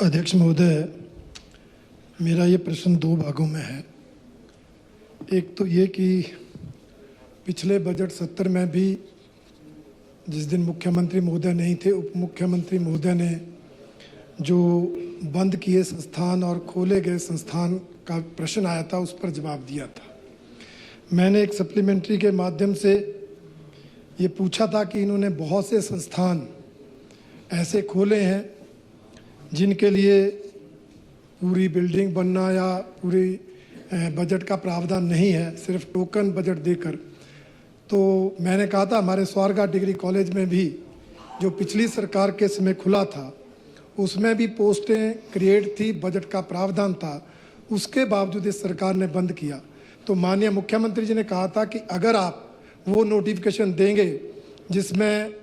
अध्यक्ष महोदय, मेरा ये प्रश्न दो भागों में है। एक तो ये कि पिछले बजट सत्र में भी जिस दिन मुख्यमंत्री महोदय नहीं थे, उप मुख्यमंत्री महोदय ने जो बंद किए संस्थान और खोले गए संस्थान का प्रश्न आया था, उस पर जवाब दिया था। मैंने एक सप्लीमेंट्री के माध्यम से ये पूछा था कि इन्होंने बहुत से संस्थान ऐसे खोले हैं जिनके लिए पूरी बिल्डिंग बनना या पूरी बजट का प्रावधान नहीं है, सिर्फ टोकन बजट देकर। तो मैंने कहा था हमारे स्वारघाट डिग्री कॉलेज में भी जो पिछली सरकार के समय खुला था, उसमें भी पोस्टें क्रिएट थी, बजट का प्रावधान था, उसके बावजूद इस सरकार ने बंद किया। तो माननीय मुख्यमंत्री जी ने कहा था कि अगर आप वो नोटिफिकेशन देंगे जिसमें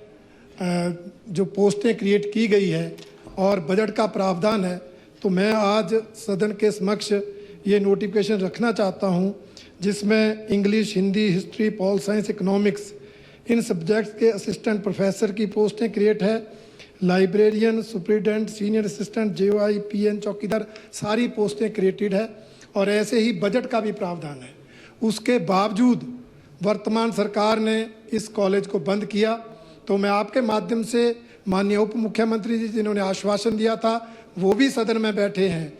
जो पोस्टें क्रिएट की गई है और बजट का प्रावधान है, तो मैं आज सदन के समक्ष ये नोटिफिकेशन रखना चाहता हूँ, जिसमें English, Hindi, history, pol science, economics इन सब्जेक्ट्स के असिस्टेंट प्रोफेसर की पोस्टें क्रिएट है, librarian, superintendent, senior assistant, JOI, PN, चौकीदार, सारी पोस्टें क्रिएटेड है और ऐसे ही बजट का भी प्रावधान है। उसके बावजूद वर्तमान सरकार ने इस कॉलेज को बंद किया। तो मैं आपके माध्यम से माननीय उप मुख्यमंत्री जी, जिन्होंने आश्वासन दिया था, वो भी सदन में बैठे हैं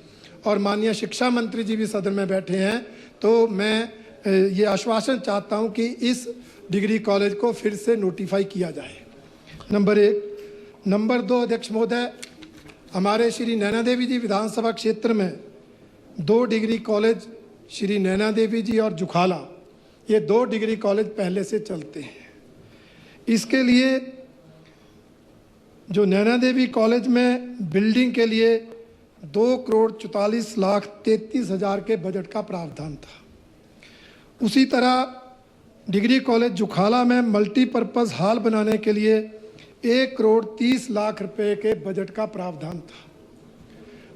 और माननीय शिक्षा मंत्री जी भी सदन में बैठे हैं, तो मैं ये आश्वासन चाहता हूं कि इस डिग्री कॉलेज को फिर से नोटिफाई किया जाए। नंबर एक। नंबर दो, अध्यक्ष महोदय, हमारे श्री नैना देवी जी विधानसभा क्षेत्र में 2 डिग्री कॉलेज, श्री नैना देवी जी और जुखाला, ये 2 डिग्री कॉलेज पहले से चलते हैं। इसके लिए जो नैना देवी कॉलेज में बिल्डिंग के लिए 2,44,33,000 के बजट का प्रावधान था। उसी तरह डिग्री कॉलेज जुखाला में मल्टीपर्पज़ हॉल बनाने के लिए 1,30,00,000 रुपए के बजट का प्रावधान था।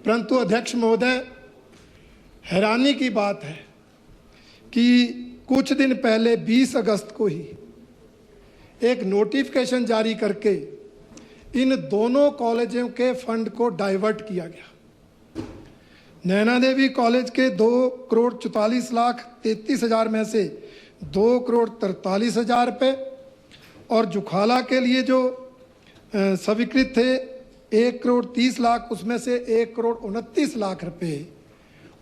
परंतु अध्यक्ष महोदय, हैरानी की बात है कि कुछ दिन पहले 20 अगस्त को ही एक नोटिफिकेशन जारी करके इन दोनों कॉलेजों के फंड को डाइवर्ट किया गया। नैना देवी कॉलेज के 2,44,33,000 में से 2,43,000 रुपये और जुखाला के लिए जो स्वीकृत थे 1,30,00,000, उसमें से 1,29,00,000 रुपये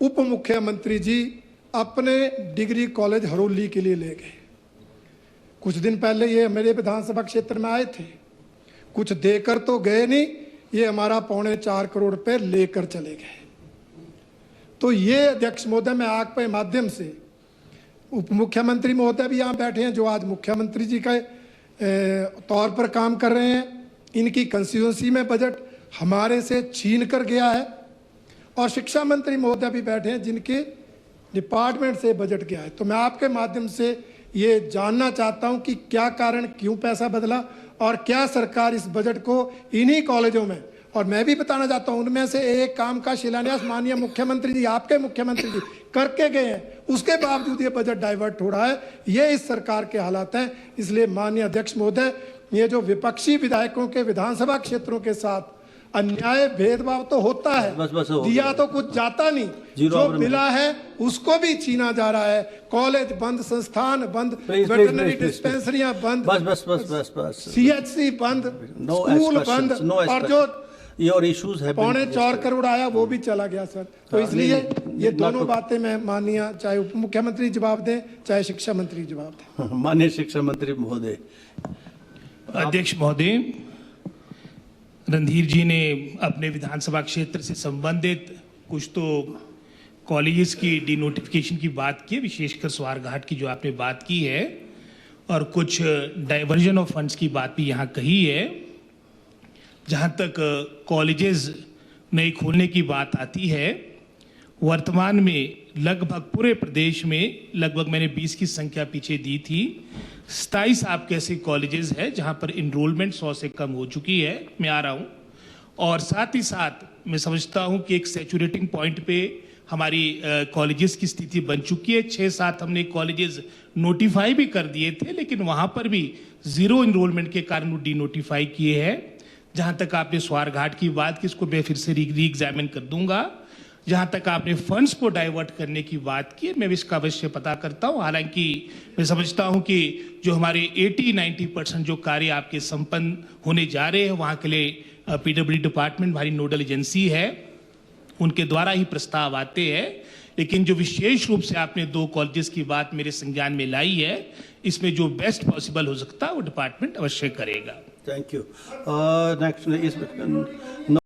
उप मुख्यमंत्री जी अपने डिग्री कॉलेज हरोली के लिए ले गए। कुछ दिन पहले ये मेरे विधानसभा क्षेत्र में आए थे, कुछ देकर तो गए नहीं, ये हमारा 4.25 करोड़ रुपए लेकर चले गए। तो ये अध्यक्ष महोदय, मैं आपके माध्यम से, उप मुख्यमंत्री महोदय भी यहाँ बैठे हैं जो आज मुख्यमंत्री जी के तौर पर काम कर रहे हैं, इनकी कंस्टिट्यूंसी में बजट हमारे से छीन कर गया है, और शिक्षा मंत्री महोदय भी बैठे हैं जिनके डिपार्टमेंट से बजट गया है। तो मैं आपके माध्यम से ये जानना चाहता हूं कि क्या कारण, क्यों पैसा बदला और क्या सरकार इस बजट को इन्हीं कॉलेजों में, और मैं भी बताना चाहता हूं उनमें से एक काम का शिलान्यास माननीय मुख्यमंत्री जी, आपके मुख्यमंत्री जी करके गए हैं, उसके बावजूद ये बजट डाइवर्ट हो रहा है। ये इस सरकार के हालात हैं। इसलिए माननीय अध्यक्ष महोदय, ये जो विपक्षी विधायकों के विधानसभा क्षेत्रों के साथ अन्याय, भेदभाव तो होता है, दिया तो कुछ जाता नहीं, जो मिला है उसको भी छीना जा रहा है। कॉलेज बंद, संस्थान बंद, वेटरनरी डिस्पेंसरियां बंद, सीएचसी बंद, स्कूल बंद, और जो योर इश्यूज है 4.25 करोड़ आया वो भी चला गया सर। तो इसलिए ये दोनों बातें मैं माननीय, चाहे उप मुख्यमंत्री जवाब दें चाहे शिक्षा मंत्री जवाब दें। माननीय शिक्षा मंत्री महोदय। अध्यक्ष महोदय, रणधीर जी ने अपने विधानसभा क्षेत्र से संबंधित कुछ तो कॉलेजेस की डिनोटिफिकेशन की बात की, विशेषकर स्वारघाट की जो आपने बात की है, और कुछ डाइवर्जन ऑफ फंड्स की बात भी यहाँ कही है। जहाँ तक कॉलेजेस नए खोलने की बात आती है, वर्तमान में लगभग पूरे प्रदेश में लगभग मैंने 20 की संख्या पीछे दी थी, 27 आपके ऐसे कॉलेजेस हैं जहां पर इनरोलमेंट 100 से कम हो चुकी है। मैं आ रहा हूं, और साथ ही साथ मैं समझता हूं कि एक सैचुरेटिंग पॉइंट पे हमारी कॉलेजेस की स्थिति बन चुकी है। 6-7 हमने कॉलेजेस नोटिफाई भी कर दिए थे, लेकिन वहां पर भी 0 इनरोलमेंट के कारण वो डी नोटिफाई किए हैं। जहां तक आपने स्वारघाट की बात की, इसको मैं फिर से री एग्जामिन कर दूंगा। जहां तक आपने फंड्स को डाइवर्ट करने की बात की, मैं इसका अवश्य पता करता हूं। हालांकि मैं समझता हूं कि जो हमारे 80-90% जो कार्य आपके संपन्न होने जा रहे हैं, वहां के लिए पीडब्ल्यू डिपार्टमेंट हमारी नोडल एजेंसी है, उनके द्वारा ही प्रस्ताव आते हैं। लेकिन जो विशेष रूप से आपने 2 कॉलेजेस की बात मेरे संज्ञान में लाई है, इसमें जो बेस्ट पॉसिबल हो सकता है वो डिपार्टमेंट अवश्य करेगा। Thank you. नेक्स्ट